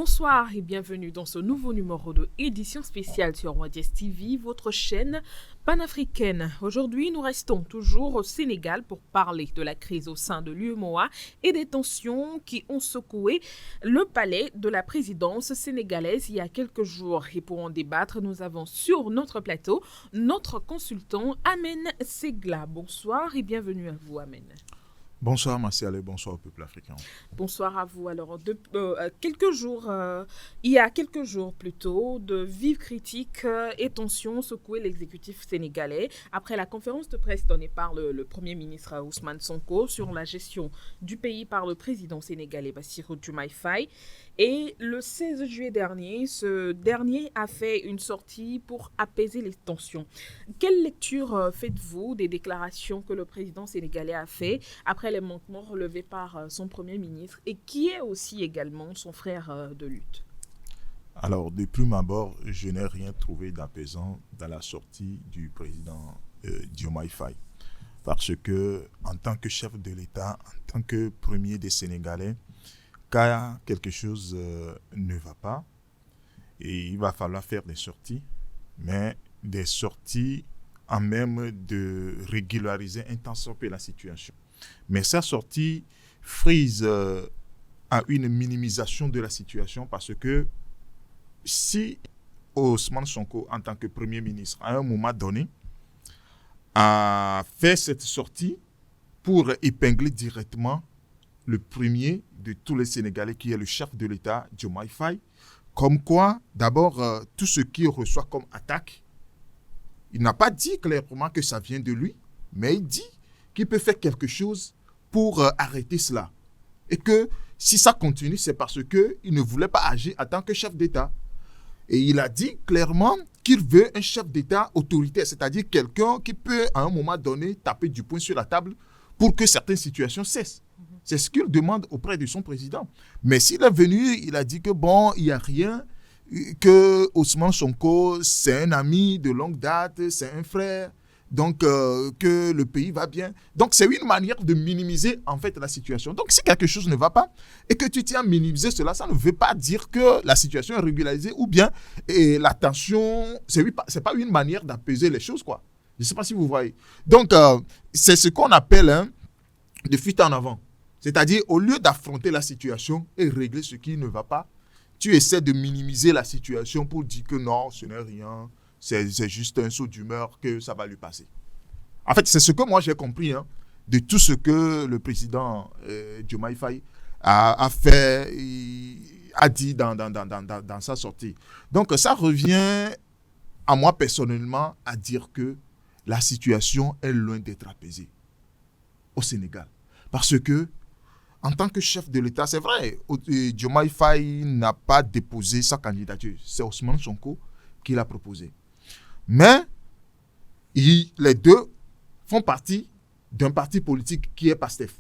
Bonsoir et bienvenue dans ce nouveau numéro de édition spéciale sur Wadies TV, votre chaîne panafricaine. Aujourd'hui, nous restons toujours au Sénégal pour parler de la crise au sein de l'UEMOA et des tensions qui ont secoué le palais de la présidence sénégalaise il y a quelques jours. Et pour en débattre, nous avons sur notre plateau notre consultant Amen Segla. Bonsoir et bienvenue à vous, Amen. Bonsoir Martial et bonsoir au peuple africain. Bonsoir à vous. Alors, il y a quelques jours plutôt, de vives critiques et tensions secouaient l'exécutif sénégalais après la conférence de presse donnée par le Premier ministre Ousmane Sonko sur la gestion du pays par le président sénégalais Bassirou Diomaye Faye. Et le 16 juillet dernier, ce dernier a fait une sortie pour apaiser les tensions. Quelle lecture faites-vous des déclarations que le président sénégalais a fait après les manquements relevés par son Premier ministre et qui est aussi également son frère de lutte? Alors, de prime abord, je n'ai rien trouvé d'apaisant dans la sortie du président Diomaye Faye. Parce que, en tant que chef de l'État, en tant que premier des Sénégalais, quand quelque chose ne va pas, et il va falloir faire des sorties, mais des sorties en même de régulariser un tant soit peu la situation. Mais sa sortie frise à une minimisation de la situation parce que si Ousmane Sonko, en tant que Premier ministre, à un moment donné, a fait cette sortie pour épingler directement le premier de tous les Sénégalais qui est le chef de l'État, Diomaye Faye, comme quoi, d'abord, tout ce qu'il reçoit comme attaque, il n'a pas dit clairement que ça vient de lui, mais il dit qu'il peut faire quelque chose pour arrêter cela. Et que si ça continue, c'est parce qu'il ne voulait pas agir en tant que chef d'État. Et il a dit clairement qu'il veut un chef d'État autoritaire, c'est-à-dire quelqu'un qui peut, à un moment donné, taper du poing sur la table pour que certaines situations cessent. C'est ce qu'il demande auprès de son président. Mais s'il est venu, il a dit que bon, il n'y a rien, que Ousmane Sonko, c'est un ami de longue date, c'est un frère, donc que le pays va bien. Donc c'est une manière de minimiser en fait la situation. Donc si quelque chose ne va pas et que tu tiens à minimiser cela, ça ne veut pas dire que la situation est régularisée ou bien et la tension, c'est pas une manière d'apaiser les choses quoi. Je ne sais pas si vous voyez. Donc c'est ce qu'on appelle de fuite en avant. C'est-à-dire, au lieu d'affronter la situation et régler ce qui ne va pas, tu essaies de minimiser la situation pour dire que non, ce n'est rien, c'est juste un saut d'humeur, que ça va lui passer. En fait, c'est ce que moi j'ai compris de tout ce que le président Diomaye Faye a fait, a dit dans sa sortie. Donc, ça revient à moi personnellement à dire que la situation est loin d'être apaisée au Sénégal. Parce que en tant que chef de l'État, c'est vrai, Diomaye Faye n'a pas déposé sa candidature. C'est Ousmane Sonko qui l'a proposé. Mais les deux font partie d'un parti politique qui est PASTEF.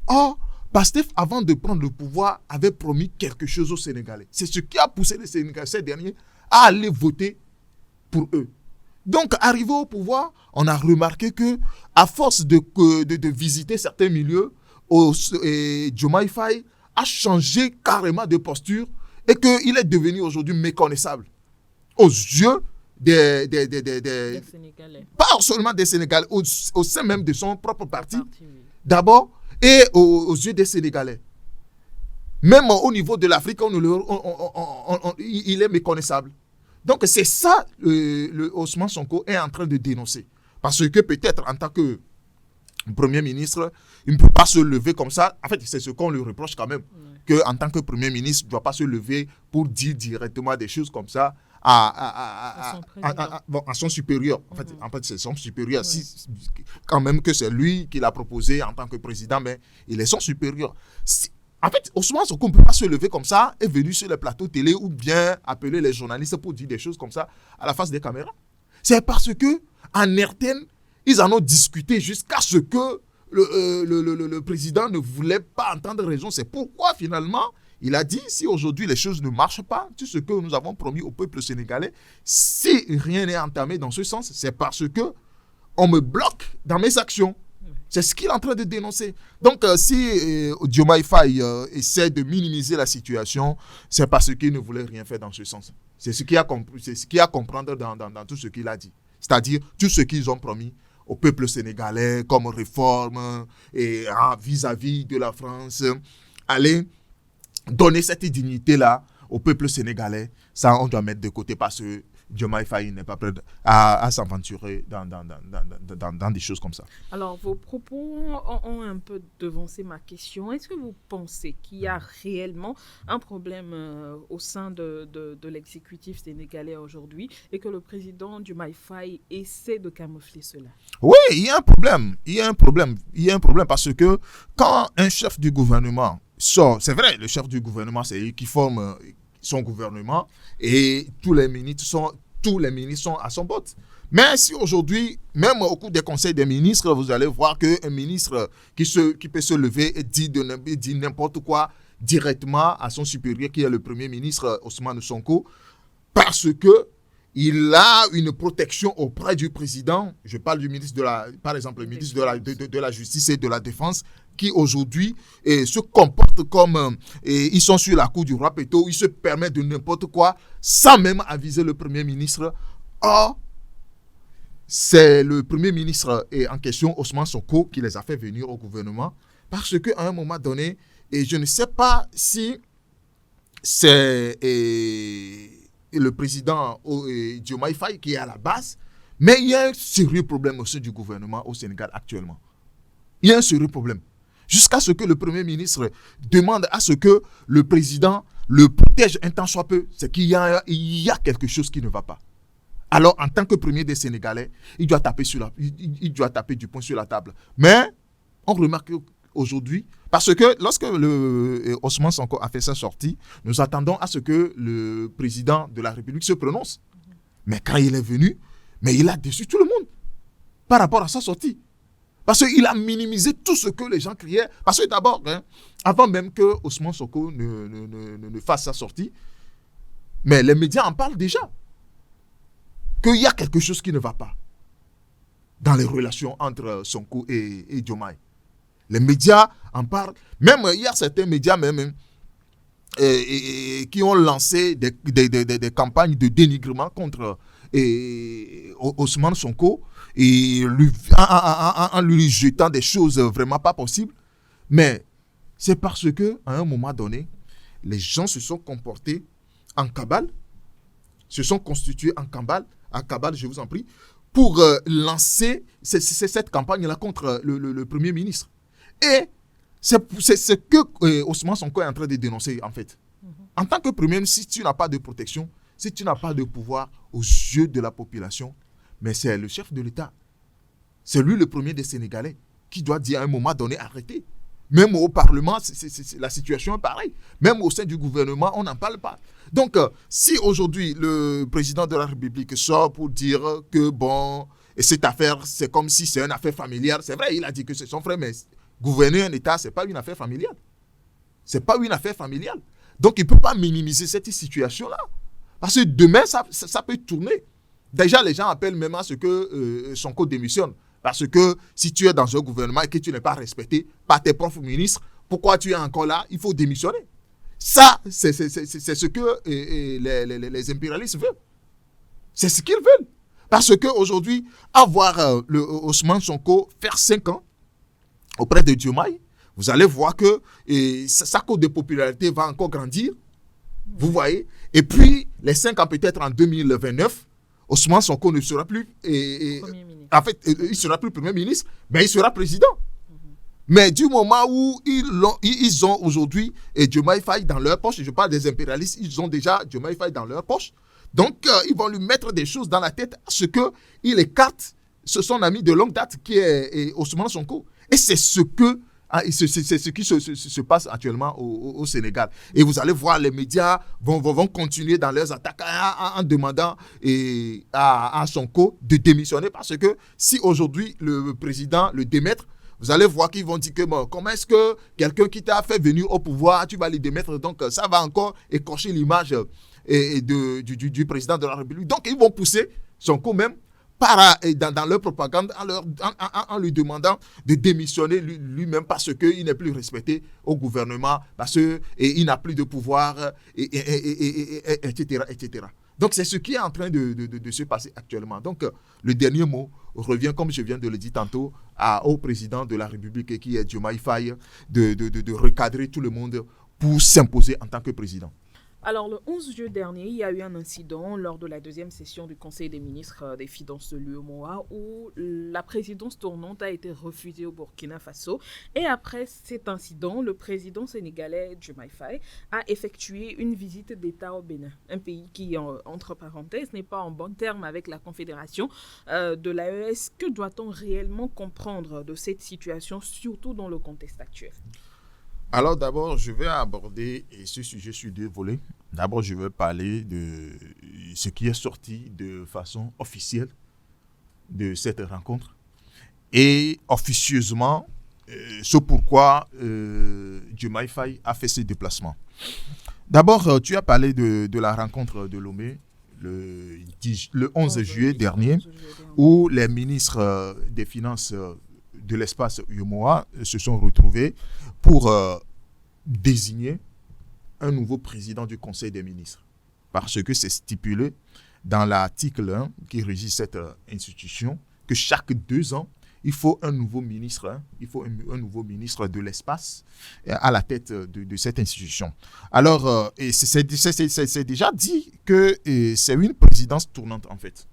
Or, PASTEF, avant de prendre le pouvoir, avait promis quelque chose aux Sénégalais. C'est ce qui a poussé les Sénégalais, ces derniers, à aller voter pour eux. Donc, arrivé au pouvoir, on a remarqué que, à force de visiter certains milieux, Diomaye Faye a changé carrément de posture et qu'il est devenu aujourd'hui méconnaissable aux yeux des Sénégalais. Pas seulement des Sénégalais, au sein même de son propre parti, d'abord, et aux yeux des Sénégalais. Même au niveau de l'Afrique, il est méconnaissable. Donc c'est ça le Ousmane Sonko est en train de dénoncer. Parce que peut-être en tant que Premier ministre, il ne peut pas se lever comme ça. En fait, c'est ce qu'on lui reproche quand même. Qu'en tant que Premier ministre, il ne doit pas se lever pour dire directement des choses comme ça à son supérieur. En fait, c'est son supérieur. Quand même que c'est lui qui l'a proposé en tant que président, mais il est son supérieur. En fait, Ousmane Sonko ne peut pas se lever comme ça et venir sur les plateaux télé ou bien appeler les journalistes pour dire des choses comme ça à la face des caméras. C'est parce que en RTN, ils en ont discuté jusqu'à ce que le président ne voulait pas entendre raison. C'est pourquoi finalement, il a dit, si aujourd'hui les choses ne marchent pas, tout ce que nous avons promis au peuple sénégalais, si rien n'est entamé dans ce sens, c'est parce que on me bloque dans mes actions. C'est ce qu'il est en train de dénoncer. Donc, si Diomaye Faye essaie de minimiser la situation, c'est parce qu'il ne voulait rien faire dans ce sens. C'est ce qu'il y a à comprendre dans tout ce qu'il a dit. C'est-à-dire, tout ce qu'ils ont promis au peuple sénégalais comme réforme et vis-à-vis de la France, aller donner cette dignité-là au peuple sénégalais, ça, on doit mettre de côté parce que Diomaye Faye n'est pas prêt à s'aventurer dans des choses comme ça. Alors, vos propos ont un peu devancé ma question. Est-ce que vous pensez qu'il y a réellement un problème au sein de l'exécutif sénégalais aujourd'hui et que le président Diomaye Faye essaie de camoufler cela? Oui, il y a un problème. Il y a un problème parce que quand un chef du gouvernement sort, c'est vrai, le chef du gouvernement, c'est lui qui forme son gouvernement et tous les ministres sont à son botte. Mais si aujourd'hui, même au cours des conseils des ministres, vous allez voir qu'un ministre qui peut se lever et dire n'importe quoi directement à son supérieur, qui est le premier ministre Ousmane Sonko, parce que il a une protection auprès du président. Je parle du ministre par exemple, le ministre de la Justice et de la Défense, qui aujourd'hui se comportent comme ils sont sur la cour du roi Péto, ils se permettent de n'importe quoi sans même aviser le Premier ministre. Or, c'est le Premier ministre en question, Ousmane Sonko, qui les a fait venir au gouvernement parce qu'à un moment donné, et je ne sais pas si c'est le président Diomaye Faye qui est à la base, mais il y a un sérieux problème au sein du gouvernement au Sénégal actuellement. Il y a un sérieux problème. Jusqu'à ce que le Premier ministre demande à ce que le président le protège un tant soit peu, c'est qu'il y a quelque chose qui ne va pas. Alors, en tant que premier des Sénégalais, il doit taper du poing sur la table. Mais, on remarque aujourd'hui, parce que lorsque Ousmane Sonko a fait sa sortie, nous attendons à ce que le président de la République se prononce. Mais quand il est venu, mais il a déçu tout le monde par rapport à sa sortie. Parce qu'il a minimisé tout ce que les gens criaient. Parce que d'abord, avant même que Ousmane Sonko ne fasse sa sortie, mais les médias en parlent déjà. Qu'il y a quelque chose qui ne va pas dans les relations entre Sonko et Diomaye. Les médias en parlent. Même il y a certains médias même qui ont lancé des campagnes de dénigrement contre Ousmane Sonko et en lui jetant des choses vraiment pas possibles. Mais c'est parce qu'à un moment donné, les gens se sont comportés en cabale, se sont constitués en cabale, je vous en prie, pour lancer cette campagne-là contre le Premier ministre. Et c'est ce que Ousmane Sonko est en train de dénoncer, en fait. En tant que Premier ministre, si tu n'as pas de protection, si tu n'as pas de pouvoir aux yeux de la population, mais c'est le chef de l'État, c'est lui le premier des Sénégalais, qui doit dire à un moment donné arrêtez. Même au Parlement, la situation est pareille. Même au sein du gouvernement, on n'en parle pas. Donc, si aujourd'hui le président de la République sort pour dire que bon, et cette affaire, c'est comme si c'est une affaire familiale, c'est vrai, il a dit que c'est son frère, mais gouverner un État, ce n'est pas une affaire familiale. Ce n'est pas une affaire familiale. Donc, il ne peut pas minimiser cette situation-là. Parce que demain, ça peut tourner. Déjà, les gens appellent même à ce que Sonko démissionne. Parce que si tu es dans un gouvernement et que tu n'es pas respecté par tes propres ministres, pourquoi tu es encore là? Il faut démissionner. Ça, c'est ce que les impérialistes veulent. C'est ce qu'ils veulent. Parce qu'aujourd'hui, avoir Ousmane Sonko faire 5 ans auprès de Diomaye, vous allez voir que sa cote de popularité va encore grandir. Vous voyez? Et puis, les 5 ans peut-être en 2029, Ousmane Sonko ne sera plus... en fait, il sera plus Premier ministre, mais il sera président. Mais du moment où ils ont aujourd'hui Diomaye Faye dans leur poche, je parle des impérialistes, ils ont déjà Diomaye Faye dans leur poche, donc ils vont lui mettre des choses dans la tête à ce qu'il écarte son ami de longue date qui est Ousmane Sonko. Et c'est ce qui se passe actuellement au Sénégal. Et vous allez voir, les médias vont continuer dans leurs attaques en demandant à Sonko de démissionner. Parce que si aujourd'hui le président le démettre, vous allez voir qu'ils vont dire que bon, comment est-ce que quelqu'un qui t'a fait venir au pouvoir, tu vas le démettre. Donc ça va encore écorcher l'image du président de la République. Donc ils vont pousser Sonko même dans leur propagande en lui demandant de démissionner lui-même parce qu'il n'est plus respecté au gouvernement, parce qu'il n'a plus de pouvoir, etc., etc. Donc, c'est ce qui est en train de se passer actuellement. Donc, le dernier mot revient, comme je viens de le dire tantôt, au président de la République, qui est Diomaye Faye, de recadrer tout le monde pour s'imposer en tant que président. Alors, le 11 juillet dernier, il y a eu un incident lors de la deuxième session du Conseil des ministres des Finances de l'UEMOA où la présidence tournante a été refusée au Burkina Faso. Et après cet incident, le président sénégalais Diomaye Faye a effectué une visite d'État au Bénin, un pays qui, entre parenthèses, n'est pas en bon terme avec la Confédération de l'AES. Que doit-on réellement comprendre de cette situation, surtout dans le contexte actuel ? Alors d'abord, je vais aborder ce sujet sur 2 volets. D'abord, je vais parler de ce qui est sorti de façon officielle de cette rencontre et officieusement ce pourquoi Diomaye Faye a fait ce déplacement. D'abord, tu as parlé de la rencontre de Lomé le 11 juillet dernier où les ministres des Finances de l'espace UEMOA se sont retrouvés pour désigner un nouveau président du Conseil des ministres. Parce que c'est stipulé dans l'article 1 qui régit cette institution que chaque 2 ans, il faut un nouveau ministre, un nouveau ministre de l'espace à la tête de cette institution. Alors, c'est déjà dit que c'est une présidence tournante en fait.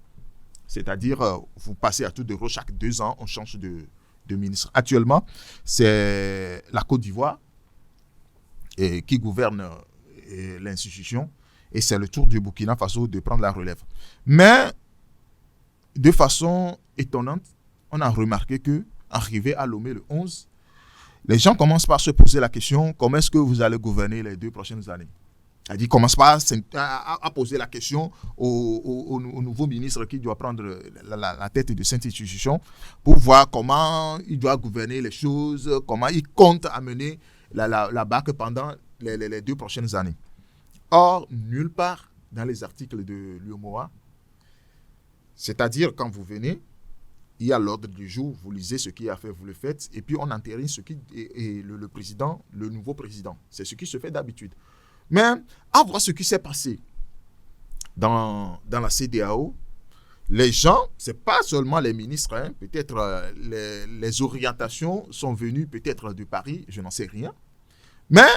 C'est-à-dire, vous passez à tour de rôle chaque 2 ans, on change de ministre. Actuellement, c'est la Côte d'Ivoire qui gouverne l'institution et c'est le tour du Burkina Faso de prendre la relève. Mais, de façon étonnante, on a remarqué que, arrivé à Lomé le 11, les gens commencent par se poser la question, comment est-ce que vous allez gouverner les 2 prochaines années? C'est-à-dire, commence pas à poser la question au nouveau ministre qui doit prendre la tête de cette institution pour voir comment il doit gouverner les choses, comment il compte amener la barque pendant les 2 prochaines années. Or, nulle part dans les articles de l'UEMOA, c'est-à-dire quand vous venez, il y a l'ordre du jour, vous lisez ce qui a fait, vous le faites, et puis on entérine le président, le nouveau président. C'est ce qui se fait d'habitude. Mais à voir ce qui s'est passé dans la CEDEAO, les gens, ce n'est pas seulement les ministres, peut-être les orientations sont venues peut-être de Paris, je n'en sais rien. Mais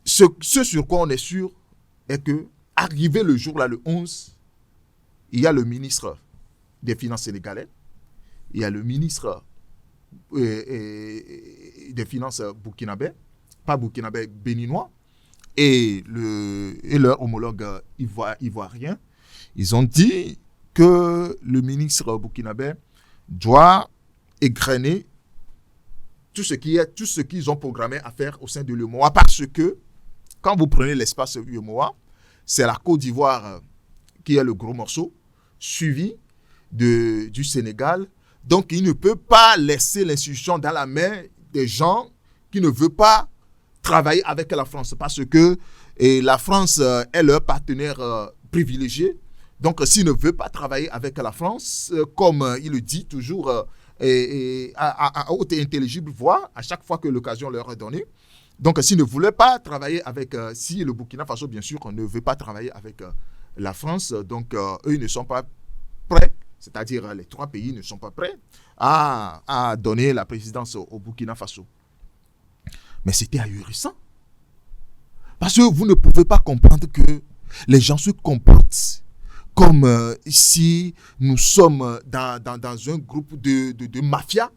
ce sur quoi on est sûr est que, arrivé le jour là, le 11, il y a le ministre des Finances sénégalais, il y a le ministre des Finances burkinabé, pas burkinabé, béninois, et leur homologue ivoirien. Ils ont dit que le ministre burkinabé doit égrener tout ce qu'ils ont programmé à faire au sein de l'UEMOA, parce que quand vous prenez l'espace UEMOA, c'est la Côte d'Ivoire qui est le gros morceau, suivi du Sénégal. Donc, il ne peut pas laisser l'institution dans la main des gens qui ne veulent pas travailler avec la France, parce que la France est leur partenaire privilégié. Donc, s'il ne veut pas travailler avec la France, comme il le dit toujours à haute et intelligible voix, à chaque fois que l'occasion leur est donnée. Donc, s'il ne voulait pas travailler avec, si le Burkina Faso, bien sûr, ne veut pas travailler avec la France, donc eux, ils ne sont pas prêts, c'est-à-dire les 3 pays ne sont pas prêts à donner la présidence au Burkina Faso. Mais c'était ahurissant. Parce que vous ne pouvez pas comprendre que les gens se comportent comme si nous sommes dans un groupe de mafia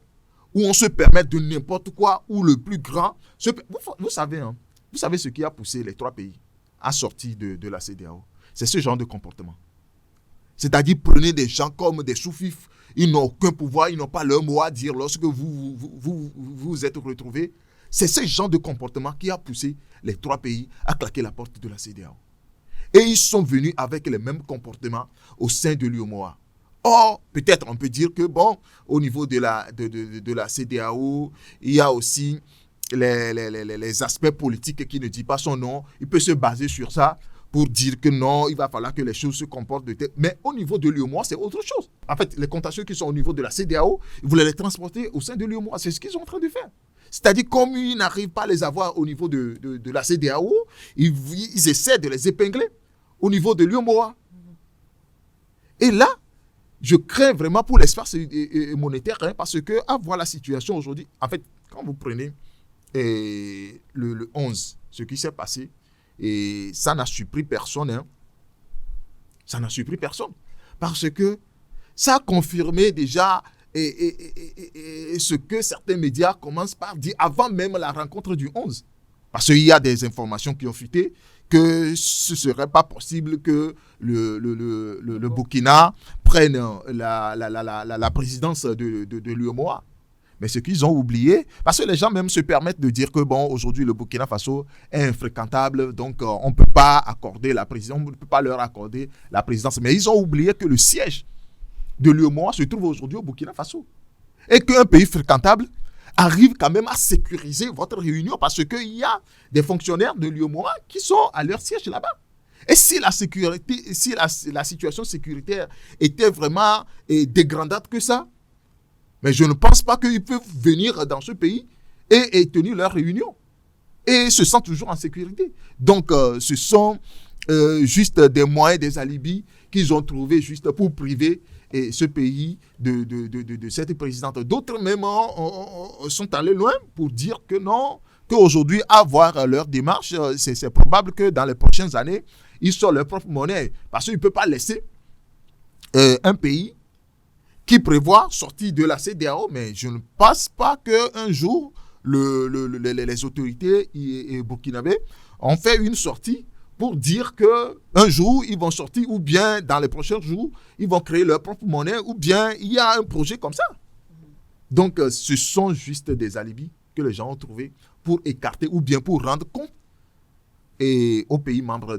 où on se permet de n'importe quoi, où le plus grand... Vous savez ce qui a poussé les 3 pays à sortir de la CEDEAO. C'est ce genre de comportement. C'est-à-dire, prenez des gens comme des sous-fifs, ils n'ont aucun pouvoir, ils n'ont pas leur mot à dire lorsque vous êtes retrouvés. C'est ce genre de comportement qui a poussé les 3 pays à claquer la porte de la CEDEAO. Et ils sont venus avec les mêmes comportements au sein de l'UEMOA. Or, peut-être on peut dire que, bon, au niveau de la CEDEAO, il y a aussi les aspects politiques qui ne disent pas son nom. Il peut se baser sur ça pour dire que non, il va falloir que les choses se comportent de tel. Mais au niveau de l'UEMOA, c'est autre chose. En fait, les contentieux qui sont au niveau de la CEDEAO, ils voulaient les transporter au sein de l'UEMOA. C'est ce qu'ils sont en train de faire. C'est-à-dire, comme ils n'arrivent pas à les avoir au niveau de la CEDEAO, ils essaient de les épingler au niveau de l'UEMOA. Et là, je crains vraiment pour l'espace monétaire, parce que, à voir la situation aujourd'hui, en fait, quand vous prenez le 11, ce qui s'est passé, et ça n'a surpris personne. Ça n'a surpris personne. Parce que ça a confirmé déjà ce que certains médias commencent par dire avant même la rencontre du 11. Parce qu'il y a des informations qui ont fuité que ce ne serait pas possible que le Burkina prenne la présidence de l'UEMOA. Mais ce qu'ils ont oublié, parce que les gens même se permettent de dire que, bon, aujourd'hui, le Burkina Faso est infréquentable, donc on ne peut pas accorder la présidence, on ne peut pas leur accorder la présidence. Mais ils ont oublié que le siège de l'UEMOA se trouve aujourd'hui au Burkina Faso. Et qu'un pays fréquentable arrive quand même à sécuriser votre réunion parce qu'il y a des fonctionnaires de l'UEMOA qui sont à leur siège là-bas. Et si la situation sécuritaire était vraiment dégradante que ça, mais je ne pense pas qu'ils peuvent venir dans ce pays et tenir leur réunion. Et se sentent toujours en sécurité. Donc, ce sont juste des moyens, des alibis qu'ils ont trouvés juste pour priver ce pays de cette présidente. D'autres même sont allés loin pour dire que non, qu'aujourd'hui, avoir leur démarche, c'est probable que dans les prochaines années, ils sortent leur propre monnaie. Parce qu'ils ne peuvent pas laisser un pays qui prévoit sortir de la CEDEAO, mais je ne pense pas qu'un jour, les autorités burkinabées ont fait une sortie pour dire qu'un jour, ils vont sortir, ou bien dans les prochains jours, ils vont créer leur propre monnaie, ou bien il y a un projet comme ça. Donc, ce sont juste des alibis que les gens ont trouvés pour écarter, ou bien pour rendre compte aux pays membres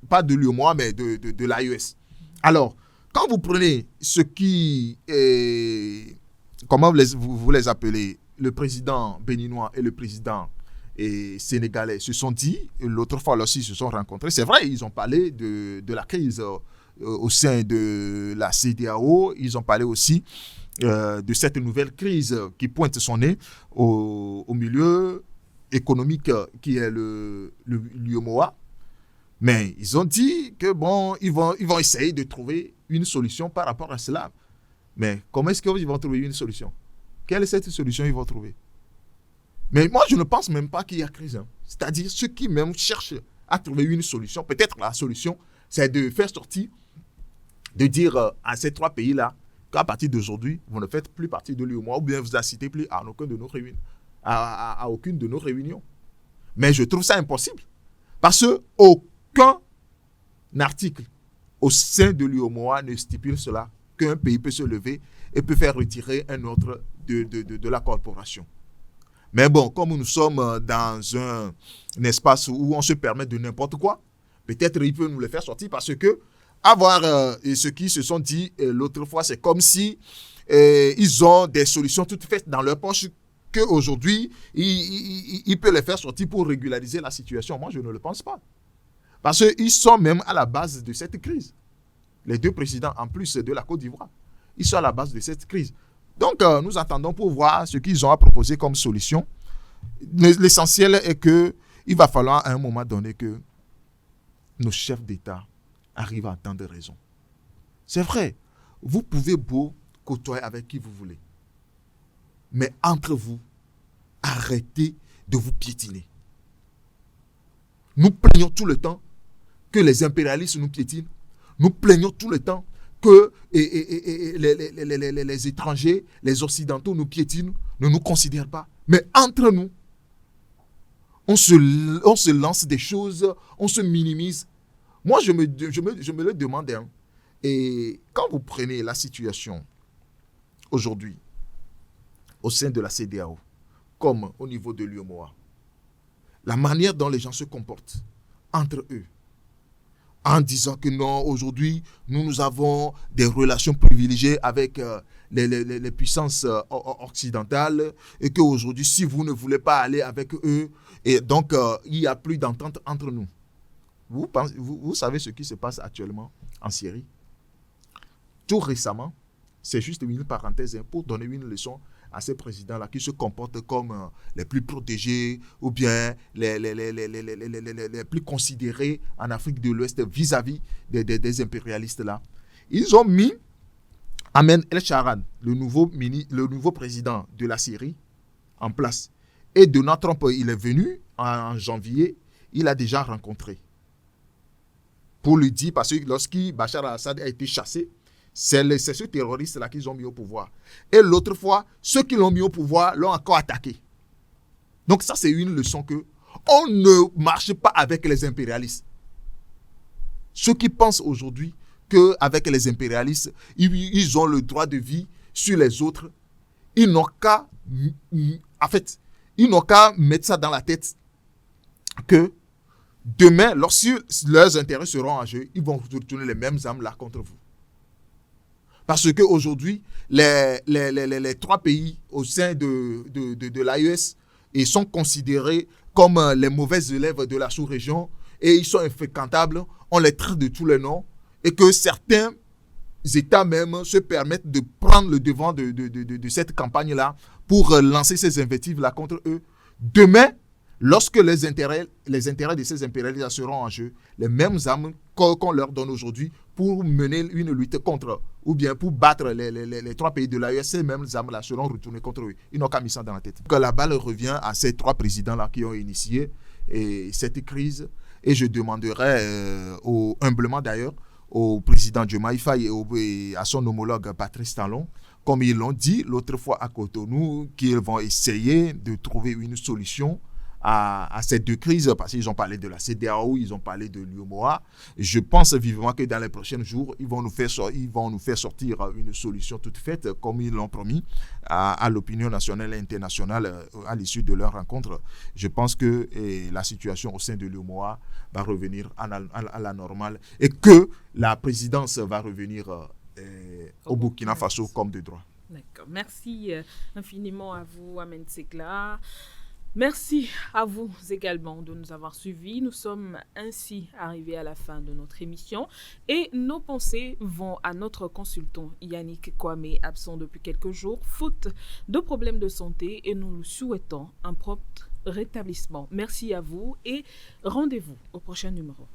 pas de l'UEMOA, mais de l'AES. Alors, quand vous prenez ce qui est, comment vous les appelez, le président béninois et le président sénégalais se sont dit, l'autre fois aussi se sont rencontrés, c'est vrai, ils ont parlé de la crise au sein de la CEDEAO, ils ont parlé aussi de cette nouvelle crise qui pointe son nez au milieu économique qui est l'UEMOA. Mais ils ont dit que bon, ils vont essayer de trouver une solution par rapport à cela. Mais comment est-ce qu'ils vont trouver une solution? Quelle est cette solution qu'ils vont trouver? Mais moi, je ne pense même pas qu'il y a crise. C'est-à-dire, ceux qui même cherchent à trouver une solution, peut-être la solution, c'est de faire sortir, de dire à ces trois pays-là qu'à partir d'aujourd'hui, vous ne faites plus partie de l'UEMOA ou bien vous n'incitez plus à aucune de nos réunions. À aucune de nos réunions. Mais je trouve ça impossible. Parce qu'aucun article au sein de l'UEMOA ne stipule cela, qu'un pays peut se lever et peut faire retirer un autre de la corporation. Mais bon, comme nous sommes dans un espace où on se permet de n'importe quoi, peut-être il peut nous le faire sortir parce que avoir ce qu'ils se sont dit l'autre fois, c'est comme si ils ont des solutions toutes faites dans leur poche qu'aujourd'hui, il peut les faire sortir pour régulariser la situation. Moi, je ne le pense pas. Parce qu'ils sont même à la base de cette crise. Les deux présidents, en plus de la Côte d'Ivoire, ils sont à la base de cette crise. Donc, nous attendons pour voir ce qu'ils ont à proposer comme solution. L'essentiel est qu'il va falloir à un moment donné que nos chefs d'État arrivent à entendre raison. C'est vrai, vous pouvez beau côtoyer avec qui vous voulez. Mais entre vous, arrêtez de vous piétiner. Nous plaignons tout le temps que les impérialistes nous piétinent. Nous plaignons tout le temps que les étrangers, les occidentaux nous piétinent, ne nous considèrent pas. Mais entre nous, on se lance des choses, on se minimise. Moi, je me le demande. Et quand vous prenez la situation aujourd'hui, au sein de la CEDEAO, comme au niveau de l'UEMOA, la manière dont les gens se comportent entre eux, en disant que non, aujourd'hui, nous avons des relations privilégiées avec les puissances occidentales et qu'aujourd'hui, si vous ne voulez pas aller avec eux, et donc il n'y a plus d'entente entre nous. Vous savez ce qui se passe actuellement en Syrie? Tout récemment, c'est juste une parenthèse pour donner une leçon à ces présidents-là qui se comportent comme les plus protégés ou bien les plus considérés en Afrique de l'Ouest vis-à-vis des impérialistes-là. Ils ont mis Ahmed El-Sharan, le nouveau président de la Syrie, en place. Et Donald Trump, il est venu en janvier, il a déjà rencontré. Pour lui dire, parce que lorsque Bachar al-Assad a été chassé, c'est ce terroriste-là qu'ils ont mis au pouvoir. Et l'autre fois, ceux qui l'ont mis au pouvoir l'ont encore attaqué. Donc ça, c'est une leçon que on ne marche pas avec les impérialistes. Ceux qui pensent aujourd'hui qu'avec les impérialistes, ils ont le droit de vie sur les autres, ils n'ont qu'à mettre ça dans la tête que demain, lorsque leurs intérêts seront en jeu, ils vont retourner les mêmes armes là contre vous. Parce qu'aujourd'hui, les 3 pays au sein de l'AES sont considérés comme les mauvais élèves de la sous-région et ils sont infréquentables, on les traite de tous les noms et que certains États même se permettent de prendre le devant de cette campagne-là pour lancer ces invectives-là contre eux. Demain, lorsque les intérêts de ces impérialistes seront en jeu, les mêmes armes qu'on leur donne aujourd'hui pour mener une lutte contre, ou bien pour battre les 3 pays de l'AES, ces mêmes armes-là seront retournées contre eux. Ils n'ont qu'à mis ça dans la tête. Que la balle revient à ces 3 présidents-là qui ont initié cette crise. Et je demanderai humblement d'ailleurs au président Diomaye Faye et à son homologue Patrice Talon, comme ils l'ont dit l'autre fois à Cotonou, qu'ils vont essayer de trouver une solution à ces 2 crises, parce qu'ils ont parlé de la CEDEAO, ils ont parlé de l'UEMOA. Je pense vivement que dans les prochains jours, ils vont nous faire sortir une solution toute faite, comme ils l'ont promis à l'opinion nationale et internationale à l'issue de leur rencontre. Je pense que la situation au sein de l'UEMOA va revenir à la normale et que la présidence va revenir au Burkina Faso comme de droit. D'accord. Merci infiniment à vous, Amen Sekla. Merci à vous également de nous avoir suivis. Nous sommes ainsi arrivés à la fin de notre émission et nos pensées vont à notre consultant Yannick Kwame, absent depuis quelques jours, faute de problèmes de santé, et nous lui souhaitons un prompt rétablissement. Merci à vous et rendez-vous au prochain numéro.